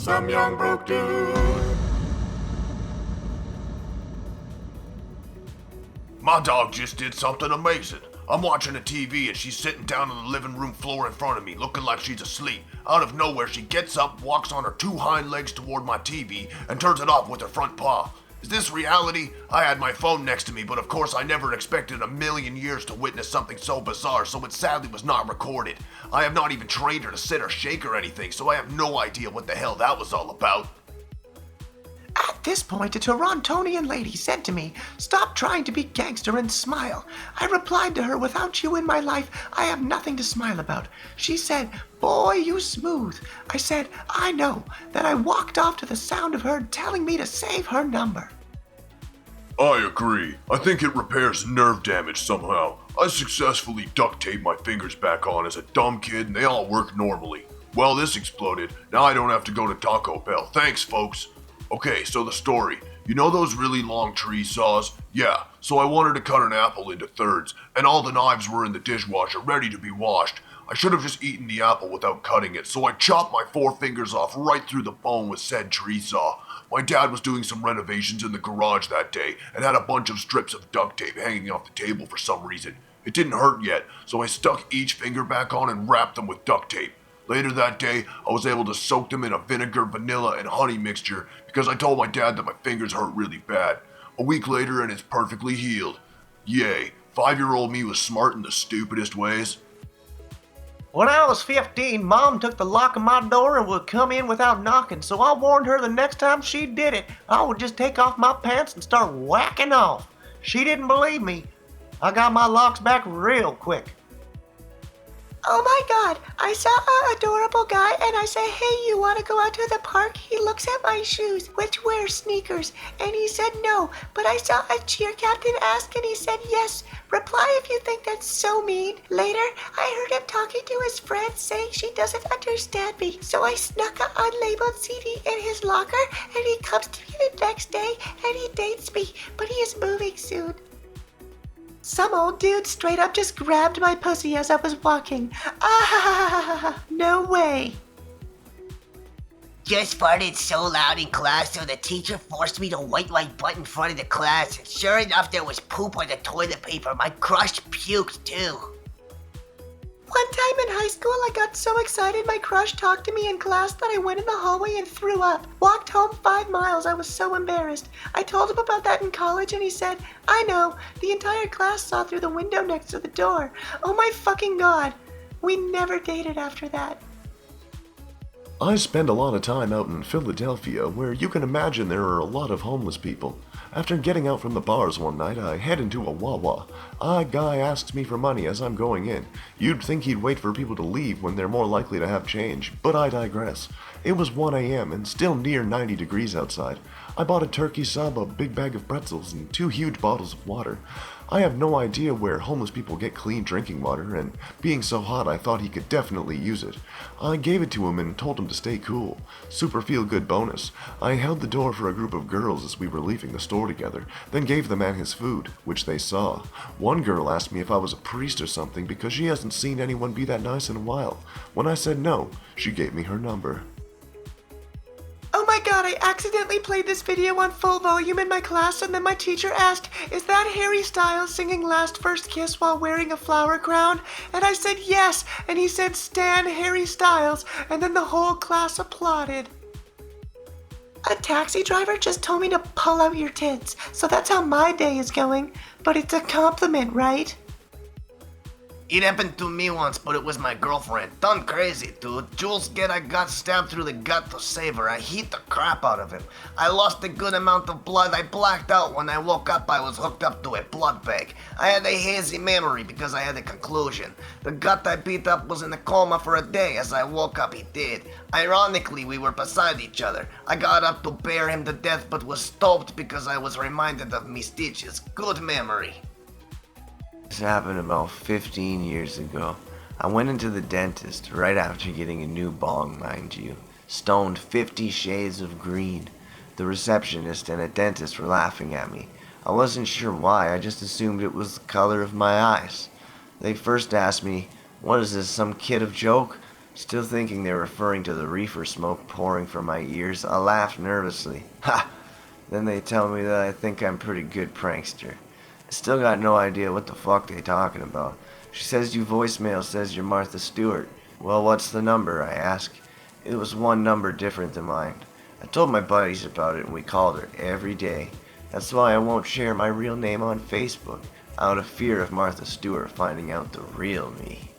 some young broke dude. My dog just did something amazing. I'm watching the TV and she's sitting down on the living room floor in front of me, looking like she's asleep. Out of nowhere, she gets up, walks on her two hind legs toward my TV, and turns it off with her front paw. Is this reality? I had my phone next to me, but of course I never expected in a million years to witness something so bizarre, so it sadly was not recorded. I have not even trained her to sit or shake or anything, so I have no idea what the hell that was all about. At this point, a Torontonian lady said to me, "Stop trying to be gangster and smile." I replied to her, "Without you in my life, I have nothing to smile about." She said, "Boy, you smooth." I said, "I know." Then I walked off to the sound of her telling me to save her number. I agree. I think it repairs nerve damage somehow. I successfully duct taped my fingers back on as a dumb kid and they all work normally. Well, this exploded. Now I don't have to go to Taco Bell. Thanks, folks. Okay, so the story. You know those really long tree saws? Yeah, so I wanted to cut an apple into thirds, and all the knives were in the dishwasher ready to be washed. I should have just eaten the apple without cutting it, so I chopped my 4 fingers off right through the bone with said tree saw. My dad was doing some renovations in the garage that day and had a bunch of strips of duct tape hanging off the table for some reason. It didn't hurt yet, so I stuck each finger back on and wrapped them with duct tape. Later that day, I was able to soak them in a vinegar, vanilla, and honey mixture because I told my dad that my fingers hurt really bad. A week later and it's perfectly healed. Yay, 5-year-old me was smart in the stupidest ways. When I was 15, Mom took the lock of my door and would come in without knocking, so I warned her the next time she did it, I would just take off my pants and start whacking off. She didn't believe me. I got my locks back real quick. Oh my God, I saw an adorable guy and I say, "Hey, you want to go out to the park?" He looks at my shoes, which wear sneakers, and he said no, but I saw a cheer captain ask and he said yes. Reply if you think that's so mean. Later, I heard him talking to his friend saying she doesn't understand me, so I snuck an unlabeled CD in his locker and he comes to me the next day and he dates me, but he is moving soon. Some old dude straight up just grabbed my pussy as I was walking. Ah, no way. Just farted so loud in class so the teacher forced me to wipe my butt in front of the class, and sure enough there was poop on the toilet paper. My crush puked too. One time in high school, I got so excited my crush talked to me in class that I went in the hallway and threw up. Walked home 5 miles. I was so embarrassed. I told him about that in college and he said, "I know. The entire class saw through the window next to the door." Oh my fucking God. We never dated after that. I spend a lot of time out in Philadelphia, where you can imagine there are a lot of homeless people. After getting out from the bars one night, I head into a Wawa. A guy asks me for money as I'm going in. You'd think he'd wait for people to leave when they're more likely to have change, but I digress. It was 1 a.m. and still near 90 degrees outside. I bought a turkey sub, a big bag of pretzels, and 2 huge bottles of water. I have no idea where homeless people get clean drinking water, and being so hot I thought he could definitely use it. I gave it to him and told him to stay cool. Super feel-good bonus. I held the door for a group of girls as we were leaving the store together, then gave the man his food, which they saw. One girl asked me if I was a priest or something because she hasn't seen anyone be that nice in a while. When I said no, she gave me her number. Oh my God, I accidentally played this video on full volume in my class and then my teacher asked, "Is that Harry Styles singing Last First Kiss while wearing a flower crown?" And I said yes, and he said, "Stan Harry Styles," and then the whole class applauded. A taxi driver just told me to pull out your tits, so that's how my day is going. But it's a compliment, right? It happened to me once, but it was my girlfriend. Done crazy, dude. Jules said I got stabbed through the gut to save her. I hit the crap out of him. I lost a good amount of blood. I blacked out. When I woke up, I was hooked up to a blood bank. I had a hazy memory because I had a conclusion. The gut I beat up was in a coma for a day. As I woke up, he did. Ironically, we were beside each other. I got up to bear him to death, but was stopped because I was reminded of me stitches. Good memory. This happened about 15 years ago. I went into the dentist right after getting a new bong, mind you. Stoned 50 shades of green. The receptionist and a dentist were laughing at me. I wasn't sure why, I just assumed it was the color of my eyes. They first asked me, "What is this, some kid of joke?" Still thinking they're referring to the reefer smoke pouring from my ears, I laughed nervously. Ha! Then they tell me that I think I'm a pretty good prankster. I still got no idea what the fuck they talking about. She says your voicemail says you're Martha Stewart. Well, what's the number, I ask. It was one number different than mine. I told my buddies about it and we called her every day. That's why I won't share my real name on Facebook, out of fear of Martha Stewart finding out the real me.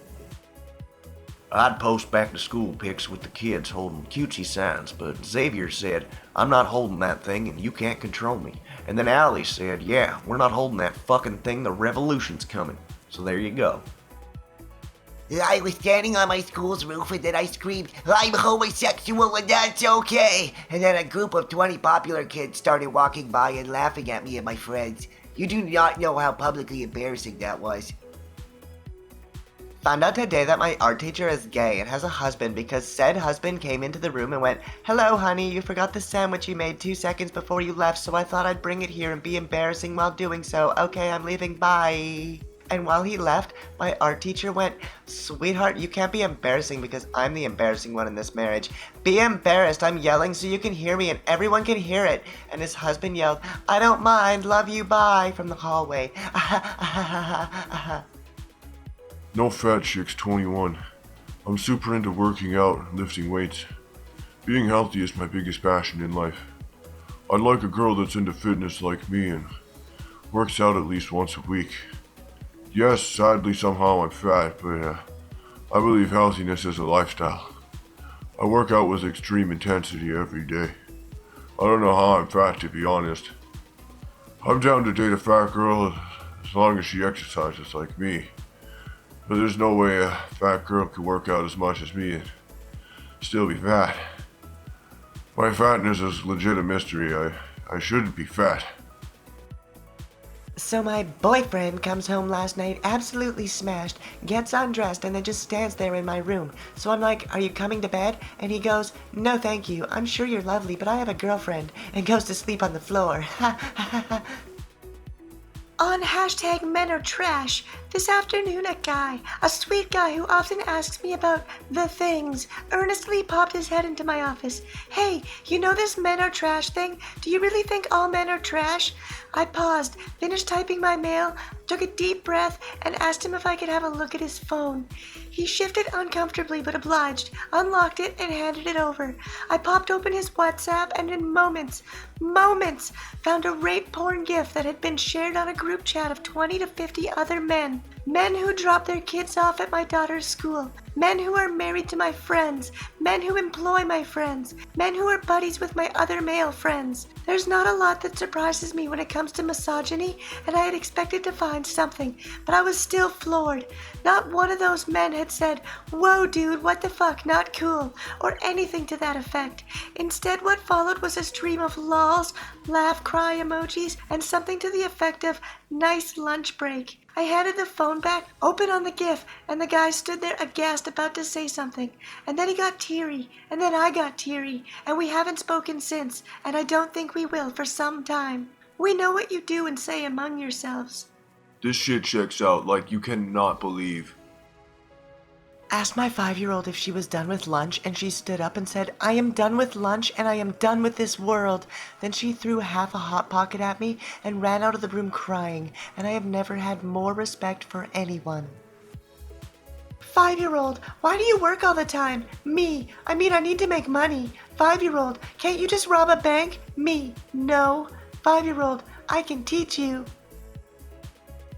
I'd post back to school pics with the kids holding cutesy signs, but Xavier said, I'm not holding that thing and you can't control me. And then Allie said, yeah, we're not holding that fucking thing, the revolution's coming. So there you go. I was standing on my school's roof and then I screamed, I'm homosexual and that's okay. And then a group of 20 popular kids started walking by and laughing at me and my friends. You do not know how publicly embarrassing that was. Found out today that my art teacher is gay and has a husband because said husband came into the room and went, hello honey, you forgot the sandwich you made 2 seconds before you left, so I thought I'd bring it here and be embarrassing while doing so. Okay, I'm leaving, bye. And while he left, my art teacher went, sweetheart, you can't be embarrassing because I'm the embarrassing one in this marriage. Be embarrassed, I'm yelling so you can hear me and everyone can hear it. And his husband yelled, I don't mind, love you, bye, from the hallway. No fat chicks 21. I'm super into working out and lifting weights. Being healthy is my biggest passion in life. I'd like a girl that's into fitness like me and works out at least once a week. Yes, sadly somehow I'm fat, but I believe healthiness is a lifestyle. I work out with extreme intensity every day. I don't know how I'm fat, to be honest. I'm down to date a fat girl as long as she exercises like me. But there's no way a fat girl could work out as much as me and still be fat. My fatness is legit a mystery. I shouldn't be fat. So my boyfriend comes home last night absolutely smashed, gets undressed, and then just stands there in my room. So I'm like, are you coming to bed? And he goes, no thank you, I'm sure you're lovely, but I have a girlfriend, and goes to sleep on the floor. On hashtag men are trash, this afternoon a sweet guy who often asks me about the things, earnestly popped his head into my office. Hey, you know this men are trash thing? Do you really think all men are trash? I paused, finished typing my mail, took a deep breath, and asked him if I could have a look at his phone. He shifted uncomfortably but obliged, unlocked it, and handed it over. I popped open his WhatsApp and in moments, found a rape porn gif that had been shared on a group chat of 20 to 50 other men. Men who drop their kids off at my daughter's school. Men who are married to my friends. Men who employ my friends. Men who are buddies with my other male friends. There's not a lot that surprises me when it comes to misogyny, and I had expected to find something, but I was still floored. Not one of those men had said, whoa dude, what the fuck, not cool, or anything to that effect. Instead, what followed was a stream of lols, laugh cry emojis, and something to the effect of, nice lunch break. I handed the phone back, open on the gif, and the guy stood there aghast about to say something. And then he got teary, and then I got teary, and we haven't spoken since, and I don't think we will for some time. We know what you do and say among yourselves. This shit checks out like you cannot believe. Asked my 5-year-old if she was done with lunch, and she stood up and said, I am done with lunch and I am done with this world. Then she threw half a Hot Pocket at me and ran out of the room crying, and I have never had more respect for anyone. 5-year-old, why do you work all the time? Me, I need to make money. 5-year-old, can't you just rob a bank? Me, no. 5-year-old, I can teach you.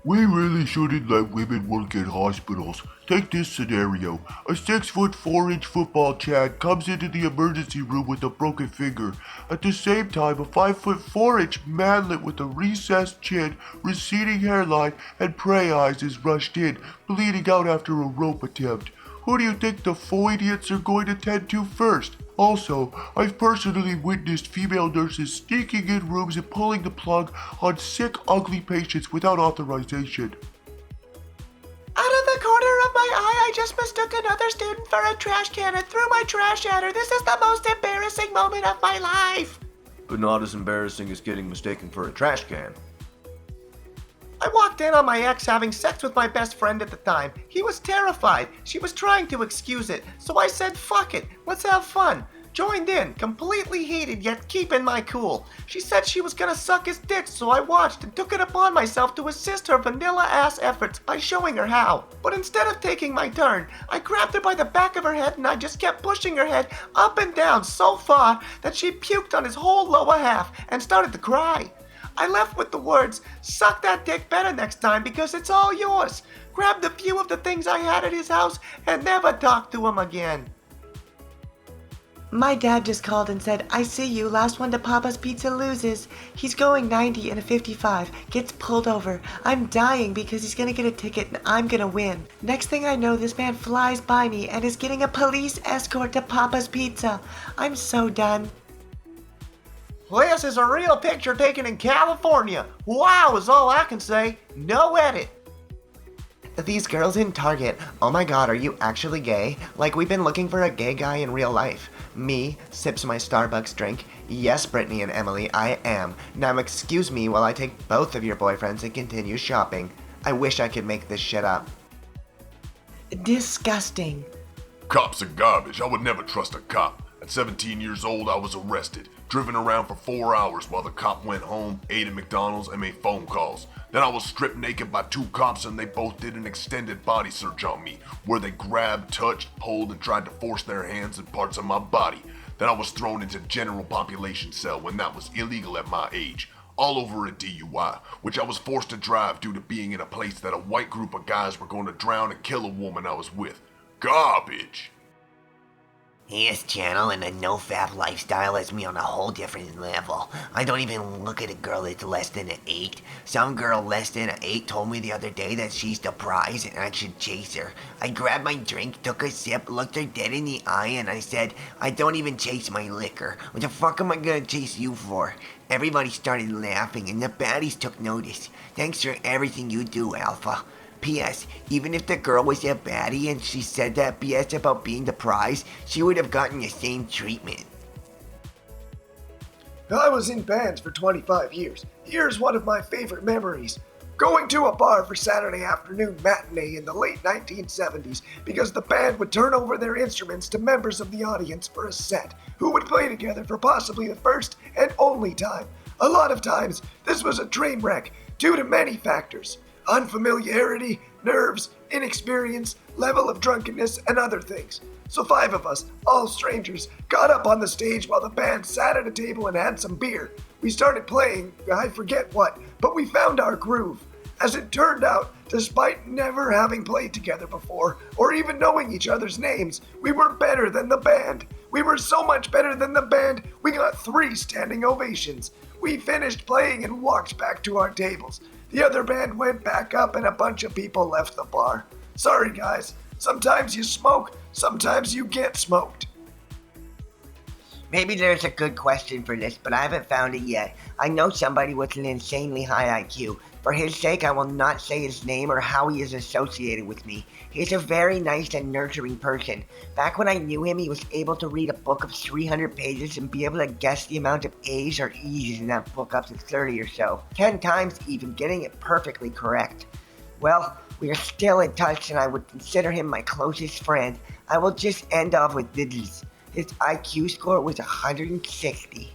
We really shouldn't let women work in hospitals. Take this scenario. A 6'4" football Chad comes into the emergency room with a broken finger. At the same time, a 5'4" manlet with a recessed chin, receding hairline, and prey eyes is rushed in, bleeding out after a rope attempt. Who do you think the four idiots are going to tend to first? Also, I've personally witnessed female nurses sneaking in rooms and pulling the plug on sick, ugly patients without authorization. Out of the corner of my eye, I just mistook another student for a trash can and threw my trash at her. This is the most embarrassing moment of my life. But not as embarrassing as getting mistaken for a trash can. I walked in on my ex having sex with my best friend at the time. He was terrified. She was trying to excuse it, so I said, fuck it, let's have fun. Joined in, completely heated yet keeping my cool. She said she was gonna suck his dick, so I watched and took it upon myself to assist her vanilla-ass efforts by showing her how. But instead of taking my turn, I grabbed her by the back of her head and I just kept pushing her head up and down so far that she puked on his whole lower half and started to cry. I left with the words, suck that dick better next time because it's all yours. Grabbed a few of the things I had at his house and never talked to him again. My dad just called and said, I see you, last one to Papa's Pizza loses. He's going 90 in a 55, gets pulled over. I'm dying because he's gonna get a ticket and I'm gonna win. Next thing I know, this man flies by me and is getting a police escort to Papa's Pizza. I'm so done. This is a real picture taken in California. Wow is all I can say. No edit. These girls in Target, oh my god, are you actually gay? Like, we've been looking for a gay guy in real life. Me sips my Starbucks drink. Yes, Brittany and Emily, I am. Now excuse me while I take both of your boyfriends and continue shopping. I wish I could make this shit up. Disgusting. Cops are garbage. I would never trust a cop. At 17 years old, I was arrested, driven around for 4 hours while the cop went home, ate at McDonald's, and made phone calls. Then I was stripped naked by 2 cops and they both did an extended body search on me, where they grabbed, touched, pulled, and tried to force their hands and parts of my body. Then I was thrown into general population cell when that was illegal at my age, all over a DUI, which I was forced to drive due to being in a place that a white group of guys were going to drown and kill a woman I was with. Garbage. His channel and the no-fap lifestyle has me on a whole different level. I don't even look at a girl that's less than an 8. Some girl less than an 8 told me the other day that she's the prize and I should chase her. I grabbed my drink, took a sip, looked her dead in the eye, and I said, I don't even chase my liquor. What the fuck am I gonna chase you for? Everybody started laughing and the baddies took notice. Thanks for everything you do, Alpha. P.S. Even if the girl was a baddie and she said that BS about being the prize, she would have gotten the same treatment. I was in bands for 25 years. Here's one of my favorite memories. Going to a bar for Saturday afternoon matinee in the late 1970s because the band would turn over their instruments to members of the audience for a set, who would play together for possibly the first and only time. A lot of times, this was a train wreck due to many factors. Unfamiliarity, nerves, inexperience, level of drunkenness, and other things. So 5 of us, all strangers, got up on the stage while the band sat at a table and had some beer. We started playing, I forget what, but we found our groove. As it turned out, despite never having played together before, or even knowing each other's names, we were better than the band. We were so much better than the band, we got 3 standing ovations. We finished playing and walked back to our tables. The other band went back up and a bunch of people left the bar. Sorry guys, sometimes you smoke, sometimes you get smoked. Maybe there's a good question for this, but I haven't found it yet. I know somebody with an insanely high IQ. For his sake, I will not say his name or how he is associated with me. He's a very nice and nurturing person. Back when I knew him, he was able to read a book of 300 pages and be able to guess the amount of A's or E's in that book up to 30 or so. 10 times even, getting it perfectly correct. Well, we are still in touch and I would consider him my closest friend. I will just end off with this. His IQ score was 160.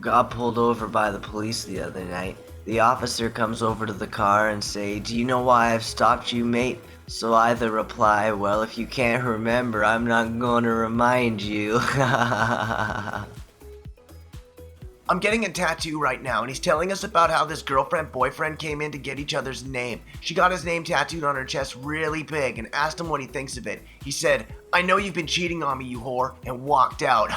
Got pulled over by the police the other night. The officer comes over to the car and say, "Do you know why I've stopped you, mate?" So I either reply, "Well, if you can't remember, I'm not gonna remind you." I'm getting a tattoo right now, and he's telling us about how this girlfriend-boyfriend came in to get each other's name. She got his name tattooed on her chest really big and asked him what he thinks of it. He said, "I know you've been cheating on me, you whore," and walked out.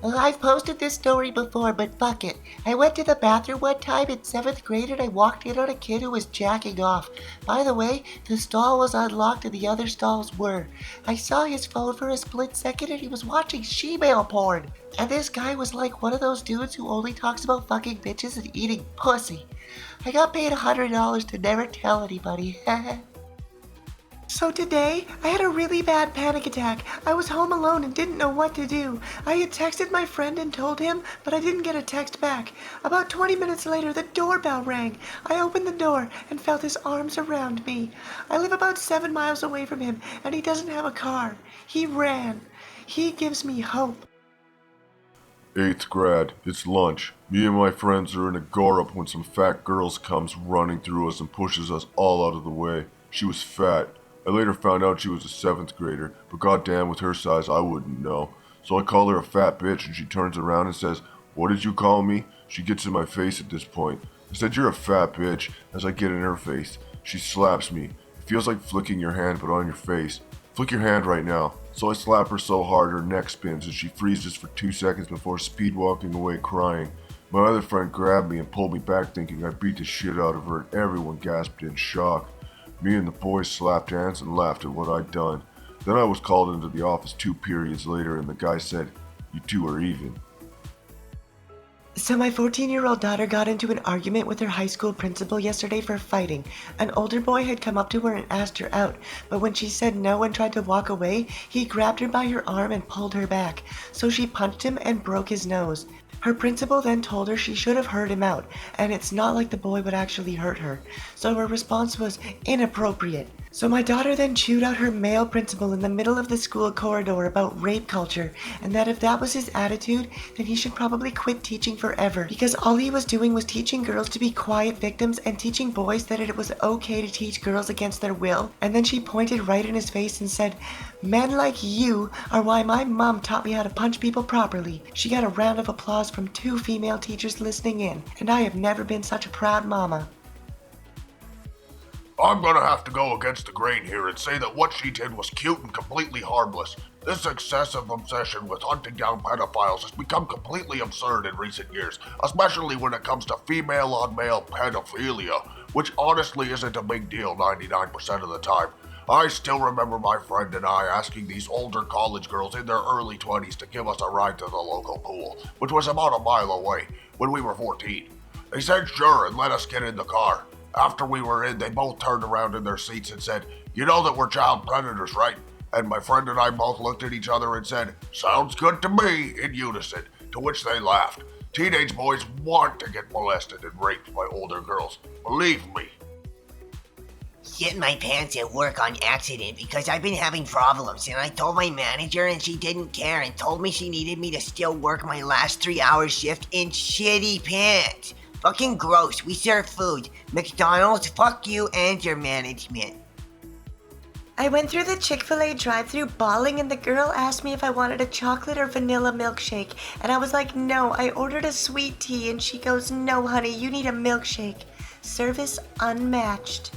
Well, I've posted this story before, but fuck it. I went to the bathroom one time in 7th grade and I walked in on a kid who was jacking off. By the way, the stall was unlocked and the other stalls were. I saw his phone for a split second and he was watching she-male porn. And this guy was like one of those dudes who only talks about fucking bitches and eating pussy. I got paid $100 to never tell anybody. So today, I had a really bad panic attack. I was home alone and didn't know what to do. I had texted my friend and told him, but I didn't get a text back. About 20 minutes later, the doorbell rang. I opened the door and felt his arms around me. I live about 7 miles away from him, and he doesn't have a car. He ran. He gives me hope. 8th grad, it's lunch. Me and my friends are in a gore-up when some fat girls comes running through us and pushes us all out of the way. She was fat. I later found out she was a 7th grader, but goddamn, with her size, I wouldn't know. So I call her a fat bitch, and she turns around and says, "What did you call me?" She gets in my face at this point. I said, "You're a fat bitch," as I get in her face. She slaps me. It feels like flicking your hand, but on your face. Flick your hand right now. So I slap her so hard her neck spins, and she freezes for 2 seconds before speed walking away crying. My other friend grabbed me and pulled me back thinking I beat the shit out of her, and everyone gasped in shock. Me and the boys slapped hands and laughed at what I'd done. Then I was called into the office 2 periods later, and the guy said, "You two are even." So my 14-year-old daughter got into an argument with her high school principal yesterday for fighting. An older boy had come up to her and asked her out, but when she said no and tried to walk away, he grabbed her by her arm and pulled her back. So she punched him and broke his nose. Her principal then told her she should have heard him out, and it's not like the boy would actually hurt her. So her response was inappropriate. So my daughter then chewed out her male principal in the middle of the school corridor about rape culture, and that if that was his attitude, then he should probably quit teaching forever, because all he was doing was teaching girls to be quiet victims and teaching boys that it was okay to teach girls against their will. And then she pointed right in his face and said, "Men like you are why my mom taught me how to punch people properly." She got a round of applause from 2 female teachers listening in, and I have never been such a proud mama. I'm gonna have to go against the grain here and say that what she did was cute and completely harmless. This excessive obsession with hunting down pedophiles has become completely absurd in recent years, especially when it comes to female-on-male pedophilia, which honestly isn't a big deal 99% of the time. I still remember my friend and I asking these older college girls in their early 20s to give us a ride to the local pool, which was about a mile away, when we were 14. They said sure and let us get in the car. After we were in, they both turned around in their seats and said, "You know that we're child predators, right?" And my friend and I both looked at each other and said, "Sounds good to me," in unison, to which they laughed. Teenage boys want to get molested and raped by older girls. Believe me. Shit my pants at work on accident because I've been having problems, and I told my manager and she didn't care and told me she needed me to still work my last 3-hour shift in shitty pants. Fucking gross. We serve food. McDonald's, fuck you and your management. I went through the Chick-fil-A drive-thru bawling, and the girl asked me if I wanted a chocolate or vanilla milkshake, and I was like, no, I ordered a sweet tea, and she goes, no honey, you need a milkshake. Service unmatched.